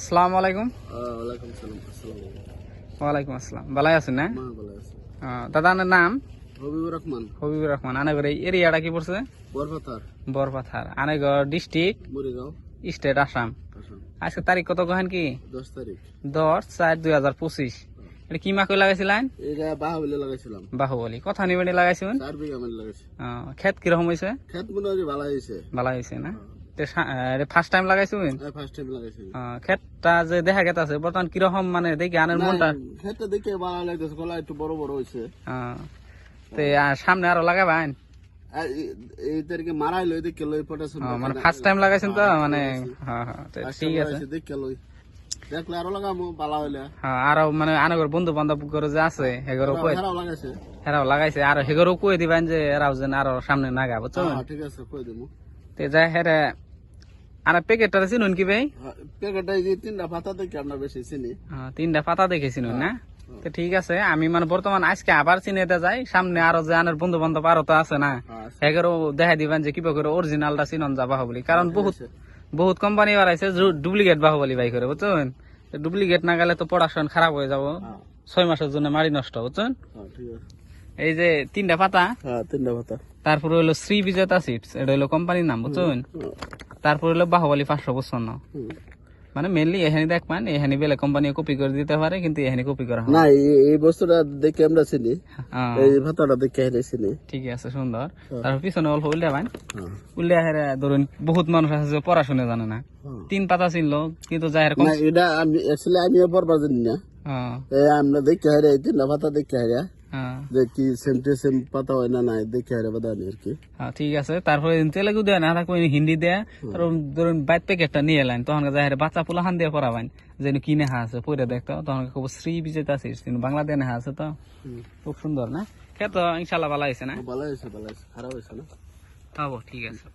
আসসালামু আলাইকুম। ওয়ালাইকুম সালাম। আসসালামু আলাইকুম। ওয়ালাইকুম আসসালাম। ভালাই আছেন না? ভালো আছি। দাদা আপনার নাম? হবিবুর রহমান। হবিবুর রহমান। আনাগর এই এরিয়াটা কি পড়ছে? বরপাতার, বরপাথার। আনাগর ডিস্ট্রিক্ট, মুড়িগাঁও, স্টেট আসাম। আসাম। আজকে তারিখ কত কহেন কি? 10 তারিখ। 10/4/2025। এটা কি মাকে লাগাইছিলেন? এটা বাহাবলি লাগাইছিলাম। বাহুবলি। কথা নিবেনি লাগাইছিলেন? 4 বিঘা মানে লাগাইছি। ক্ষেত কিরকম হয়েছে? খেত মোটামুটি ভালো হয়েছে। ভালো হয়েছে না? ফার্স্ট টাইম লাগাইছিলেন? ফার্স্ট টাইম লাগাইছি। ক্ষেতটা যে দেখা গেছে বর্তমান কিরকম, মানে দেখি আনের মনটা। খেতটা দেখে ভালো লাগতেছে, গলা একটু বড় বড় হয়েছে। সামনে আরো লাগাবেন? এই তারিখে মারাইলো দেখে লই পটাশ। মানে ফার্স্ট টাইম লাগাইছেন তো, মানে ঠিক আছে। দেখে লই দেখলে আরো লাগামো ভালো হইলে। আরো মানে আনগর বন্ধু বান্ধব করে যে আছে হেগরও কই হেরাও লাগাইছে। হেরাও লাগাইছে, আর হেগরও কই দিবেন যে এরাও যেন আরো সামনে নাগা, বুঝছো? ঠিক আছে, কই দেবো। তে যাই হেরে আর প্যাকেটটা চিনুন কি ভাই? প্যাকেটটা এই যে 3টা পাতা দেখে আমরা বেশি চিনি। 3টা পাতা দেখেছিল না? তো ঠিক আছে, আমি মানে বর্তমান আজকে আবার চিনেতে যাই, সামনে আরো যে আনের বন্ধু বান্ধব আরো তো আছে না, হেগরও দেখা দিবেন যে কিবা করে অরিজিনালটা চিনন যা বাহুবলি। কারণ বহুত কোম্পানি বাড়াইছে ডুপ্লিকেট বাহুবলি বাই করে, বুঝছেন? ডুপ্লিকেট না গেলে তো প্রোডাকশন খারাপ হয়ে যাব, 6 মাসের জন্য মারি নষ্ট, বুঝছেন? এই যে 3টা পাতা, 3টা পাতা। তারপরে হলো শ্রী বিজেতা সিডস, এটা হলো কোম্পানির নাম, বুঝছেন? তারপর হলো বাহুবলি 555। মানে মেনলি এখানে দেখবেন, এখানে বেলে কোম্পানি কপি করে দিতে পারে, কিন্তু এখানে কপি করা হয় না। এই বস্তুটা দেখে আমরা চিনি, এই পাতাটা দেখে চিনি। ঠিক আছে, সুন্দর। তারপর পিছনে অল্প উল্লেবেন, উল্লে হেরে ধরুন বহুত মানুষ আছে যে পড়াশোনা জানে না, 3 পাতা চিনলো কিন্তু যাই এরকম। এটা আমি আসলে আমিও পড়বার জানি না। আমরা দেখে হারে এই 3টা পাতা দেখে হারে দেখি সেম পাতা হয় না নাই দেখে হারে বাদানি আর কি। ঠিক আছে। তারপরে তেলেগু দেয় না, হিন্দি দেয়। ধরুন বাইর প্যাকেটটা নিয়ে এলেন, তখন যাই বাচ্চা পোলা হান দিয়ে পড়াবেন যেন কি নেহা আছে পড়ে দেখতো, তখন খুব শ্রী বিজেতা আছে, বাংলা দিয়ে নেহা আছে। তো খুব সুন্দর না? খেত ইনশাল্লাহ ভালো হয়েছে না? ভালো হয়েছে, ভালো হয়েছে, খারাপ হয়েছে না। হবো, ঠিক আছে।